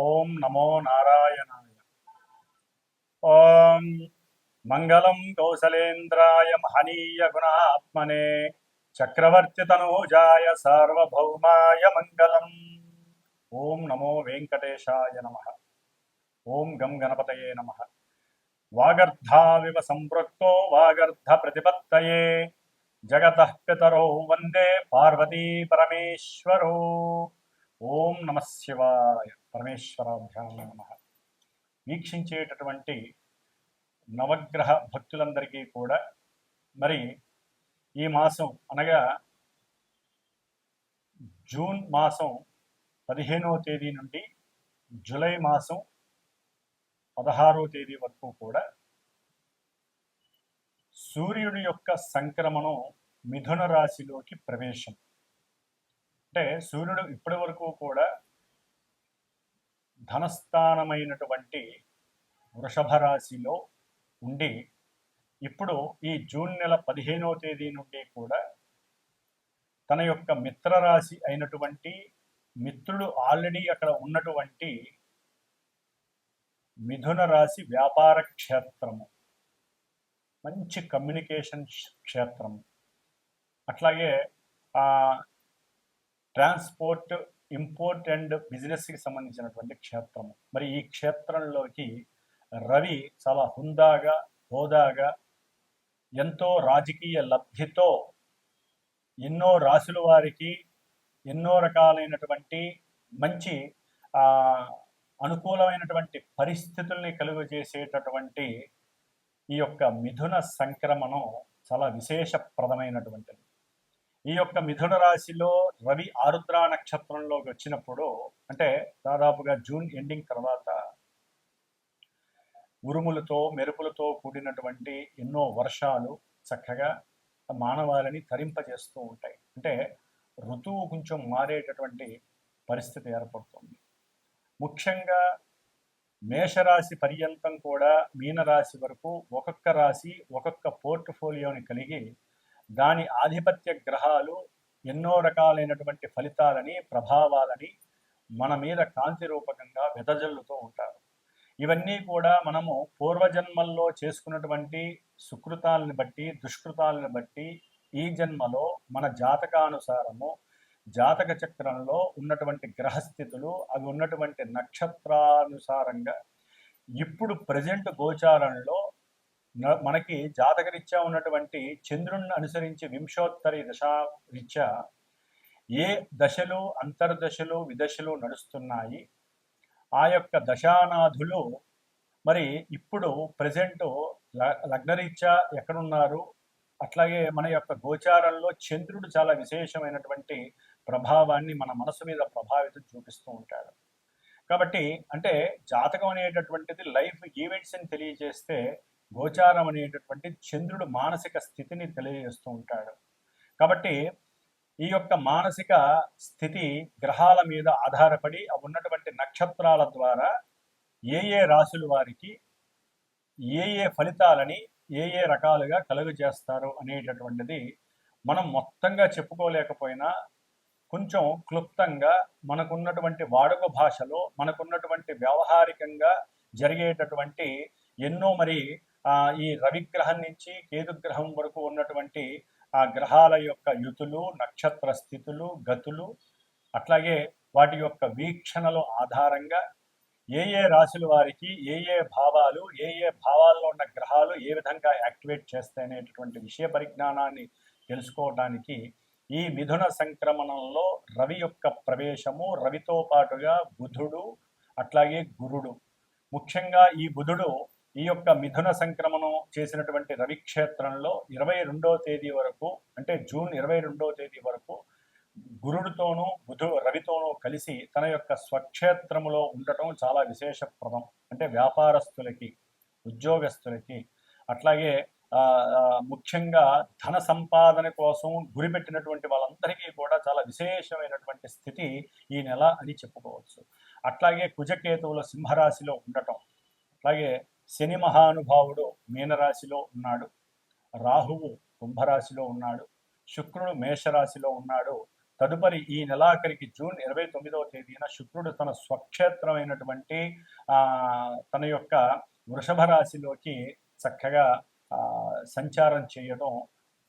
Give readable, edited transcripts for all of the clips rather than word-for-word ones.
ఓం నమో నారాయణాయ. ఓం మంగళం కౌసలేంద్రాయ మహనీయ గుణాత్మనే చక్రవర్తి తనూజాయ సార్వభౌమాయ మంగళం. ఓం నమో వెంకటేశాయ నమః. ఓం గం గణపతయే నమః. వాగర్ధావివ సంపృక్తో వాగర్ధ ప్రతిపత్తయే జగతః పితరౌ వందే పార్వతీ పరమేశ్వరో. ఓం నమ శివాయ. పరమేశ్వరాభ్యాం నమః. వీక్షించేటటువంటి నవగ్రహ భక్తులందరికీ కూడా మరి ఈ మాసం అనగా జూన్ మాసం 15వ తేదీ నుండి జూలై మాసం 16వ తేదీ వరకు కూడా సూర్యుడి యొక్క సంక్రమణం మిథున రాశిలోకి ప్రవేశం. అంటే సూర్యుడు ఇప్పటి వరకు కూడా ధనస్థానమైనటువంటి వృషభ రాశిలో ఉండి ఇప్పుడు ఈ జూన్ నెల 15వ తేదీ నుండి కూడా తన యొక్క మిత్రరాశి అయినటువంటి మిత్రుడు ఆల్రెడీ అక్కడ ఉన్నటువంటి మిథున రాశి వ్యాపార క్షేత్రము, మంచి కమ్యూనికేషన్ క్షేత్రము, అట్లాగే ట్రాన్స్పోర్ట్, ఇంపోర్ట్ అండ్ బిజినెస్కి సంబంధించినటువంటి క్షేత్రము. మరి ఈ క్షేత్రంలోకి రవి చాలా హుందాగా, హోదాగా, ఎంతో రాజకీయ లబ్ధితో ఎన్నో రాశుల వారికి ఎన్నో రకాలైనటువంటి మంచి అనుకూలమైనటువంటి పరిస్థితుల్ని కలుగజేసేటటువంటి ఈ యొక్క మిథున సంక్రమణం చాలా విశేషప్రదమైనటువంటిది. ఈ యొక్క మిథున రాశిలో రవి ఆరుద్ర నక్షత్రంలోకి వచ్చినప్పుడు, అంటే దాదాపుగా జూన్ ఎండింగ్ తర్వాత ఉరుములతో మెరుపులతో కూడినటువంటి ఎన్నో వర్షాలు చక్కగా మానవాళిని తరింపజేస్తూ ఉంటాయి. అంటే ఋతువు కొంచెం మారేటటువంటి పరిస్థితి ఏర్పడుతుంది. ముఖ్యంగా మేషరాశి పర్యంతం కూడా మీనరాశి వరకు ఒక్కొక్క రాశి ఒక్కొక్క పోర్ట్ఫోలియోని కలిగి దాని ఆధిపత్య గ్రహాలు ఎన్నో రకాలైనటువంటి ఫలితాలని, ప్రభావాలని మన మీద కాంతి రూపకంగా వెదజల్లుతూ ఉంటారు. ఇవన్నీ కూడా మనము పూర్వజన్మల్లో చేసుకున్నటువంటి సుకృతాలను బట్టి, దుష్కృతాలను బట్టి ఈ జన్మలో మన జాతకానుసారము, జాతక చక్రంలో ఉన్నటువంటి గ్రహస్థితులు, అవి ఉన్నటువంటి నక్షత్రానుసారంగా ఇప్పుడు ప్రజెంట్ గోచారంలో మనకి జాతకరీత్యా ఉన్నటువంటి చంద్రుణ్ణి అనుసరించి వింశోత్తరి దశారీత్యా ఏ దశలు, అంతర్దశలు, విదశలు నడుస్తున్నాయి, ఆ యొక్క దశానాథులు మరి ఇప్పుడు ప్రజెంట్ లగ్నరీత్యా ఎక్కడున్నారు, అట్లాగే మన యొక్క గోచారంలో చంద్రుడు చాలా విశేషమైనటువంటి ప్రభావాన్ని మన మనసు మీద ప్రభావితం చూపిస్తూ ఉంటాడు. కాబట్టి అంటే జాతకం అనేటటువంటిది లైఫ్ ఈవెంట్స్ని తెలియజేస్తే, గోచారం అనేటటువంటి చంద్రుడు మానసిక స్థితిని తెలియజేస్తూ ఉంటాడు. కాబట్టి ఈ యొక్క మానసిక స్థితి గ్రహాల మీద ఆధారపడి ఉన్నటువంటి నక్షత్రాల ద్వారా ఏ ఏ రాశుల వారికి ఏ ఏ ఫలితాలని ఏ ఏ రకాలుగా కలుగజేస్తారు అనేటటువంటిది మనం మొత్తంగా చెప్పుకోలేకపోయినా కొంచెం క్లుప్తంగా మనకున్నటువంటి వాడుక భాషలో, మనకున్నటువంటి వ్యవహారికంగా జరిగేటటువంటి ఎన్నో మరి ఈ రవిగ్రహం నుంచి కేతుగ్రహం వరకు ఉన్నటువంటి ఆ గ్రహాల యొక్క యుతులు, నక్షత్ర స్థితులు, గతులు, అట్లాగే వాటి యొక్క వీక్షణల ఆధారంగా ఏ ఏ రాశుల వారికి ఏ ఏ భావాలు, ఏ ఏ భావాల్లో ఉన్న గ్రహాలు ఏ విధంగా యాక్టివేట్ చేస్తాయనేటటువంటి విషయ పరిజ్ఞానాన్ని తెలుసుకోవడానికి ఈ మిథున సంక్రమణంలో రవి యొక్క ప్రవేశము, రవితో పాటుగా బుధుడు, అట్లాగే గురుడు. ముఖ్యంగా ఈ బుధుడు ఈ యొక్క మిథున సంక్రమణం చేసినటువంటి రవి క్షేత్రంలో 22వ తేదీ వరకు, అంటే జూన్ 22వ తేదీ వరకు గురుడితోనూ రవితోనూ కలిసి తన యొక్క స్వక్షేత్రములో ఉండటం చాలా విశేషప్రదం. అంటే వ్యాపారస్తులకి, ఉద్యోగస్తులకి, అట్లాగే ముఖ్యంగా ధన సంపాదన కోసం గురిపెట్టినటువంటి వాళ్ళందరికీ కూడా చాలా విశేషమైనటువంటి స్థితి ఈ నెల అని చెప్పుకోవచ్చు. అట్లాగే కుజకేతువుల సింహరాశిలో ఉండటం, అట్లాగే శని మహానుభావుడు మీనరాశిలో ఉన్నాడు, రాహువు కుంభరాశిలో ఉన్నాడు, శుక్రుడు మేషరాశిలో ఉన్నాడు, తదుపరి ఈ నెలాఖరికి జూన్ 29వ తేదీన శుక్రుడు తన స్వక్షేత్రమైనటువంటి తన యొక్క వృషభ రాశిలోకి చక్కగా సంచారం చేయడం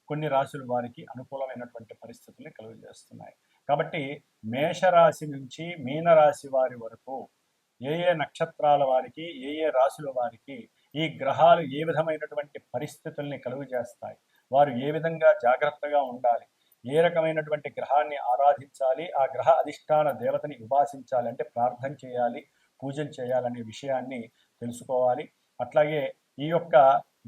కొన్ని రాశుల వారికి అనుకూలమైనటువంటి పరిస్థితుల్ని కలుగజేస్తున్నాయి. కాబట్టి మేషరాశి నుంచి మీనరాశి వారి వరకు ఏ నక్షత్రాల వారికి, ఏ రాశుల వారికి ఈ గ్రహాలు ఏ విధమైనటువంటి పరిస్థితుల్ని కలుగజేస్తాయి, వారు ఏ విధంగా జాగ్రత్తగా ఉండాలి, ఏ రకమైనటువంటి గ్రహాన్ని ఆరాధించాలి, ఆ గ్రహ అధిష్టాన దేవతని ఉపాసించాలి, అంటే ప్రార్థన చేయాలి, పూజలు చేయాలనే విషయాన్ని తెలుసుకోవాలి. అట్లాగే ఈ యొక్క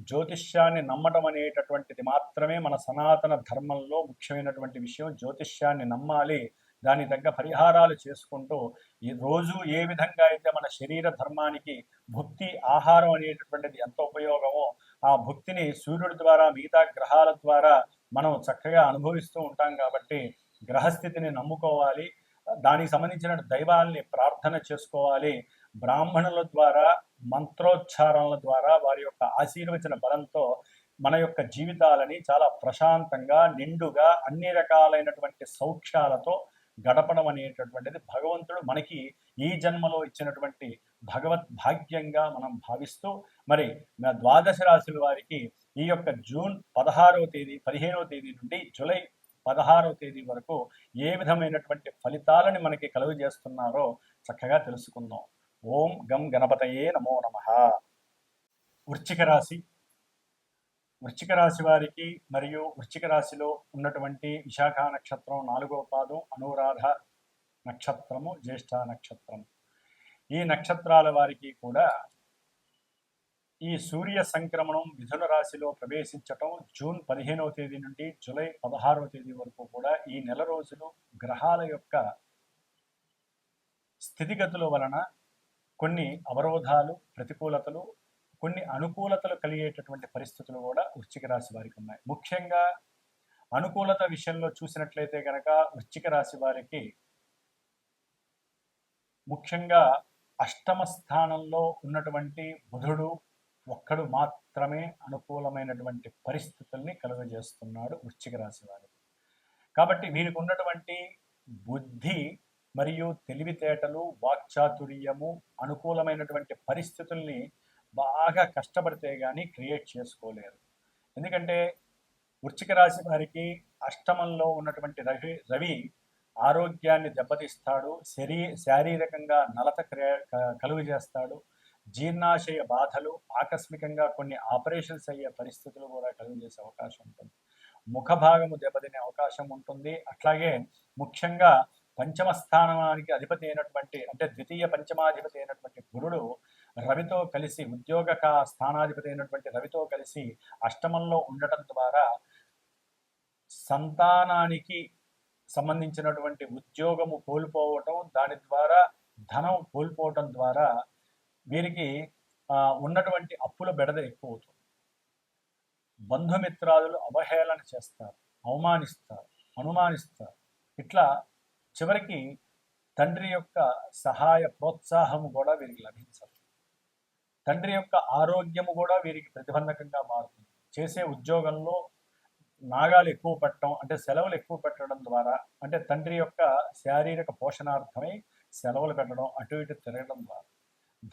జ్యోతిష్యాన్ని నమ్మటం అనేటటువంటిది మాత్రమే మన సనాతన ధర్మంలో ముఖ్యమైనటువంటి విషయం. జ్యోతిష్యాన్ని నమ్మాలి, దాని తగ్గ పరిహారాలు చేసుకుంటూ ఈ రోజు ఏ విధంగా అయితే మన శరీర ధర్మానికి భుక్తి ఆహారం అనేటటువంటిది ఎంత ఉపయోగమో, ఆ భుక్తిని సూర్యుడి ద్వారా, మిగతా గ్రహాల ద్వారా మనం చక్కగా అనుభవిస్తూ ఉంటాం. కాబట్టి గ్రహస్థితిని నమ్ముకోవాలి, దానికి సంబంధించిన దైవాల్ని ప్రార్థన చేసుకోవాలి. బ్రాహ్మణుల ద్వారా, మంత్రోచ్చారణల ద్వారా, వారి యొక్క ఆశీర్వచన బలంతో మన యొక్క జీవితాలని చాలా ప్రశాంతంగా, నిండుగా, అన్ని రకాలైనటువంటి సౌఖ్యాలతో గడపడం అనేటటువంటిది భగవంతుడు మనకి ఈ జన్మలో ఇచ్చినటువంటి భగవద్ భాగ్యంగా మనం భావిస్తూ, మరి ద్వాదశ రాశుల వారికి ఈ యొక్క జూన్ 15వ తేదీ నుండి జూలై 16వ తేదీ వరకు ఏ విధమైనటువంటి ఫలితాలని మనకి కలుగజేస్తున్నారో చక్కగా తెలుసుకుందాం. ఓం గం గణపతయే నమో నమః. వృశ్చిక రాశి. వృశ్చిక రాశి వారికి మరియు వృశ్చిక రాశిలో ఉన్నటువంటి విశాఖ నక్షత్రం 4వ పాదం, అనురాధ నక్షత్రము, జ్యేష్ఠ నక్షత్రం, ఈ నక్షత్రాల వారికి కూడా ఈ సూర్య సంక్రమణం మిథున రాశిలో ప్రవేశించటం జూన్ 15వ తేదీ నుండి జూలై 16వ తేదీ వరకు కూడా ఈ నెల రోజులు గ్రహాల యొక్క స్థితిగతుల వలన కొన్ని అవరోధాలు, ప్రతికూలతలు, కొన్ని అనుకూలతలు కలిగేటటువంటి పరిస్థితులు కూడా వృశ్చిక రాశి వారికి ఉన్నాయి. ముఖ్యంగా అనుకూలత విషయంలో చూసినట్లయితే కనుక వృశ్చిక రాశి వారికి ముఖ్యంగా అష్టమ స్థానంలో ఉన్నటువంటి బుధుడు ఒక్కడు మాత్రమే అనుకూలమైనటువంటి పరిస్థితుల్ని కలుగజేస్తున్నాడు వృశ్చిక రాశి వారికి. కాబట్టి వీరికి ఉన్నటువంటి బుద్ధి మరియు తెలివితేటలు, వాక్చాతుర్యము, అనుకూలమైనటువంటి పరిస్థితుల్ని బాగా కష్టపడితే కానీ క్రియేట్ చేసుకోలేరు. ఎందుకంటే వృశ్చిక రాశి వారికి అష్టమంలో ఉన్నటువంటి రవి ఆరోగ్యాన్ని దెబ్బతీస్తాడు, శారీరకంగా నలత కలుగు చేస్తాడు, జీర్ణాశయ బాధలు, ఆకస్మికంగా కొన్ని ఆపరేషన్స్ అయ్యే పరిస్థితులు కూడా కలుగు చేసే అవకాశం ఉంటుంది. ముఖ భాగము దెబ్బతినే అవకాశం ఉంటుంది. అట్లాగే ముఖ్యంగా పంచమ స్థానానికి అధిపతి అయినటువంటి, అంటే ద్వితీయ పంచమాధిపతి అయినటువంటి గురుడు రవితో కలిసి, ఉద్యోగ స్థానాధిపతి అయినటువంటి రవితో కలిసి అష్టమంలో ఉండటం ద్వారా సంతానానికి సంబంధించినటువంటి ఉద్యోగము కోల్పోవటం, దాని ద్వారా ధనం కోల్పోవటం ద్వారా వీరికి ఉన్నటువంటి అప్పుల బెడద ఎక్కువ అవుతుంది. బంధుమిత్రాదులు అవహేళన చేస్తారు, అవమానిస్తారు, అనుమానిస్తారు. ఇట్లా చివరికి తండ్రి యొక్క సహాయ ప్రోత్సాహము కూడా వీరికి లభించదు. తండ్రి యొక్క ఆరోగ్యము కూడా వీరికి ప్రతిబంధకంగా మారుతుంది. చేసే ఉద్యోగంలో నాగాలు ఎక్కువ పెట్టడం, అంటే సెలవులు ఎక్కువ పెట్టడం ద్వారా, అంటే తండ్రి యొక్క శారీరక పోషణార్థమై సెలవులు పెట్టడం, అటు ఇటు తిరగడం ద్వారా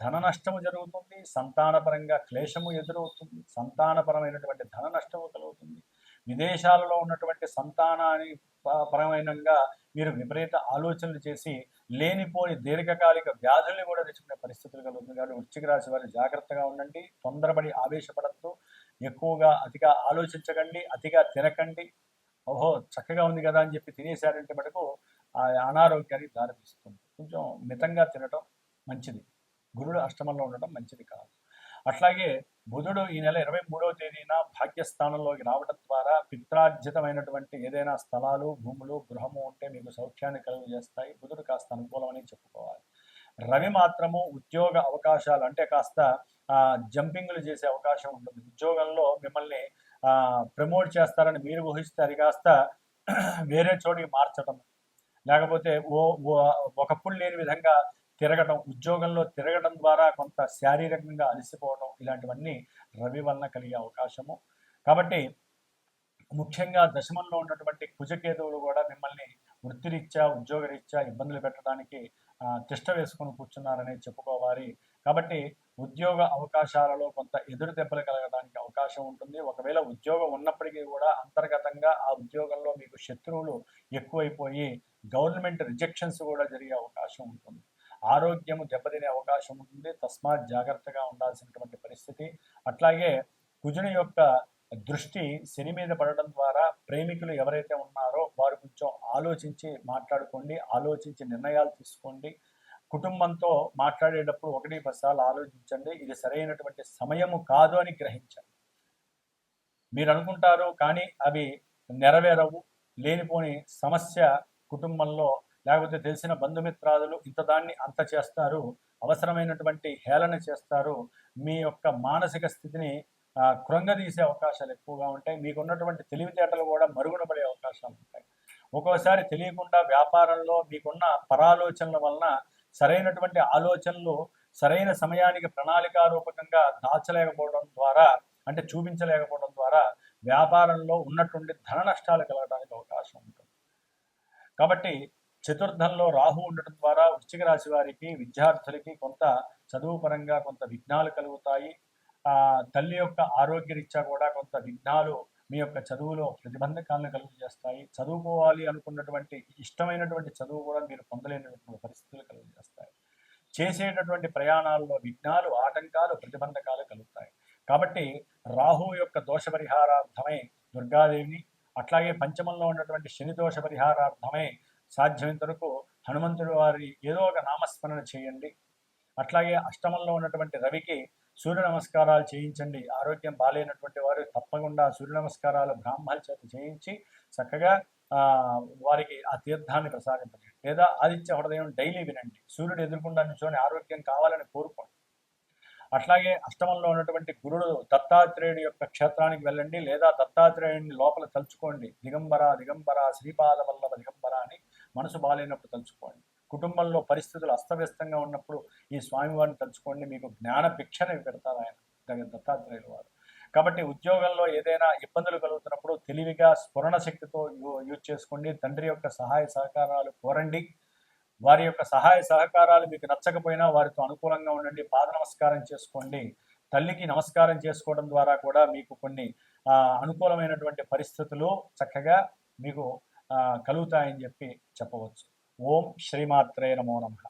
ధన నష్టము జరుగుతుంది. సంతానపరంగా క్లేశము ఎదురవుతుంది. సంతానపరమైనటువంటి ధన నష్టము కలుగుతుంది. విదేశాలలో ఉన్నటువంటి సంతానాన్ని పరమైనంగా మీరు విపరీత ఆలోచనలు చేసి లేనిపోని దీర్ఘకాలిక వ్యాధుల్ని కూడా తెచ్చుకునే పరిస్థితులు కలుగుతుంది. కాబట్టి వృశ్చిక రాశి వారు జాగ్రత్తగా ఉండండి. తొందరపడి ఆవేశపడద్దు, ఎక్కువగా అతిగా ఆలోచించకండి, అతిగా తినకండి. ఓహో చక్కగా ఉంది కదా అని చెప్పి తినేశారంటే మటుకు ఆ అనారోగ్యానికి దారితీస్తుంది. కొంచెం మితంగా తినటం మంచిది. గురుడు అష్టమంలో ఉండటం మంచిది కాదు. అట్లాగే బుధుడు ఈ నెల 23వ తేదీన భాగ్యస్థానంలోకి రావడం ద్వారా పిత్రార్జితమైనటువంటి ఏదైనా స్థలాలు, భూములు, గృహము ఉంటే మీకు సౌఖ్యాన్ని కలుగజేస్తాయి. బుధుడు కాస్త అనుకూలమని చెప్పుకోవాలి. రవి మాత్రము ఉద్యోగ అవకాశాలు, అంటే కాస్త జంపింగ్లు చేసే అవకాశం ఉంటుంది. ఉద్యోగంలో మిమ్మల్ని ప్రమోట్ చేస్తారని మీరు ఊహిస్తే అది కాస్త వేరే చోటికి మార్చడం, లేకపోతే ఒకప్పుడు లేని విధంగా తిరగటం, ఉద్యోగంలో తిరగడం ద్వారా కొంత శారీరకంగా అలసిపోవడం, ఇలాంటివన్నీ రవి వలన కలిగే అవకాశము. కాబట్టి ముఖ్యంగా దశమంలో ఉన్నటువంటి కుజకేతువులు కూడా మిమ్మల్ని వృత్తిరీత్యా ఉద్యోగరీత్యా ఇబ్బందులు పెట్టడానికి తిష్ట వేసుకొని కూర్చున్నారనే చెప్పుకోవాలి. కాబట్టి ఉద్యోగ అవకాశాలలో కొంత ఎదురు దెబ్బలు కలగడానికి అవకాశం ఉంటుంది. ఒకవేళ ఉద్యోగం ఉన్నప్పటికీ కూడా అంతర్గతంగా ఆ ఉద్యోగంలో మీకు శత్రువులు ఎక్కువైపోయి గవర్నమెంట్ రిజెక్షన్స్ కూడా జరిగే అవకాశం ఉంటుంది. ఆరోగ్యం దెబ్బతినే అవకాశం ఉంటుంది. తస్మాత్ జాగ్రత్తగా ఉండాల్సినటువంటి పరిస్థితి. అట్లాగే కుజుని యొక్క దృష్టి శని మీద పడడం ద్వారా ప్రేమికులు ఎవరైతే ఉన్నారో వారు కొంచెం ఆలోచించి మాట్లాడుకోండి, ఆలోచించి నిర్ణయాలు తీసుకోండి. కుటుంబంతో మాట్లాడేటప్పుడు 1-10 సార్లు ఆలోచించండి. ఇది సరైనటువంటి సమయము కాదు అని గ్రహించండి. మీరు అనుకుంటారు కానీ అవి నెరవేరవు. లేనిపోని సమస్య కుటుంబంలో లేకపోతే తెలిసిన బంధుమిత్రాదులు ఇంత దాన్ని అంత చేస్తారు, అవసరమైనటువంటి హేళన చేస్తారు. మీ యొక్క మానసిక స్థితిని కృంగదీసే అవకాశాలు ఎక్కువగా ఉంటాయి. మీకున్నటువంటి తెలివితేటలు కూడా మరుగున పడే అవకాశాలు ఉంటాయి. ఒక్కోసారి తెలియకుండా వ్యాపారంలో మీకున్న పరాలోచనల వలన సరైనటువంటి ఆలోచనలు సరైన సమయానికి ప్రణాళికారూపకంగా దాచలేకపోవడం ద్వారా, అంటే చూపించలేకపోవడం ద్వారా వ్యాపారంలో ఉన్నటువంటి ధన నష్టాలు కలగడానికి అవకాశం ఉంటుంది. కాబట్టి చతుర్థంలో రాహు ఉండటం ద్వారా వృశ్చిక రాశి వారికి, విద్యార్థులకి కొంత చదువు పరంగా కొంత విఘ్నాలు కలుగుతాయి. తల్లి యొక్క ఆరోగ్యరీత్యా కూడా కొంత విఘ్నాలు మీ యొక్క చదువులో ప్రతిబంధకాలను కలుగు చేస్తాయి. చదువుకోవాలి అనుకున్నటువంటి ఇష్టమైనటువంటి చదువు కూడా మీరు పొందలేనటువంటి పరిస్థితులు కలుగు చేస్తాయి. చేసేటటువంటి ప్రయాణాల్లో విఘ్నాలు, ఆటంకాలు, ప్రతిబంధకాలు కలుగుతాయి. కాబట్టి రాహు యొక్క దోష పరిహారార్థమై దుర్గాదేవిని, అట్లాగే పంచమంలో ఉన్నటువంటి శని దోష పరిహారార్థమై సాధ్యమైనంత వరకు హనుమంతుడి వారి ఏదో ఒక నామస్మరణ చేయండి. అట్లాగే అష్టమంలో ఉన్నటువంటి రవికి సూర్య నమస్కారాలు చేయించండి. ఆరోగ్యం బాగాలేనటువంటి వారు తప్పకుండా సూర్య నమస్కారాలు బ్రాహ్మణుల చేత చేయించి చక్కగా వారికి ఆ తీర్థాన్ని ప్రసాదించండి. లేదా ఆదిత్య హృదయం డైలీ వినండి. సూర్యుడు ఎదుర్కొండా నిల్చొని ఆరోగ్యం కావాలని కోరుకోండి. అట్లాగే అష్టమంలో ఉన్నటువంటి గురుడు దత్తాత్రేయుడి యొక్క క్షేత్రానికి వెళ్ళండి, లేదా దత్తాత్రేయుడిని లోపల తలుచుకోండి. దిగంబర దిగంబర శ్రీపాద వల్లభ దిగంబర అని మనసు బాగాలేనప్పుడు తలుచుకోండి. కుటుంబంలో పరిస్థితులు అస్తవ్యస్తంగా ఉన్నప్పుడు ఈ స్వామివారిని తలుచుకోండి. మీకు జ్ఞాన భిక్షని పెడతారు ఆయన దత్తాత్రేయుల వారు. కాబట్టి ఉద్యోగంలో ఏదైనా ఇబ్బందులు కలుగుతున్నప్పుడు తెలివిగా స్ఫురణ శక్తితో యూజ్ చేసుకోండి. తండ్రి యొక్క సహాయ సహకారాలు కోరండి. వారి యొక్క సహాయ సహకారాలు మీకు నచ్చకపోయినా వారితో అనుకూలంగా ఉండండి. పాద నమస్కారం చేసుకోండి. తల్లికి నమస్కారం చేసుకోవడం ద్వారా కూడా మీకు కొన్ని అనుకూలమైనటువంటి పరిస్థితులు చక్కగా మీకు కలుగుతాయని చెప్పి చెప్పవచ్చు. ఓం శ్రీమాత్రే నమో నమః.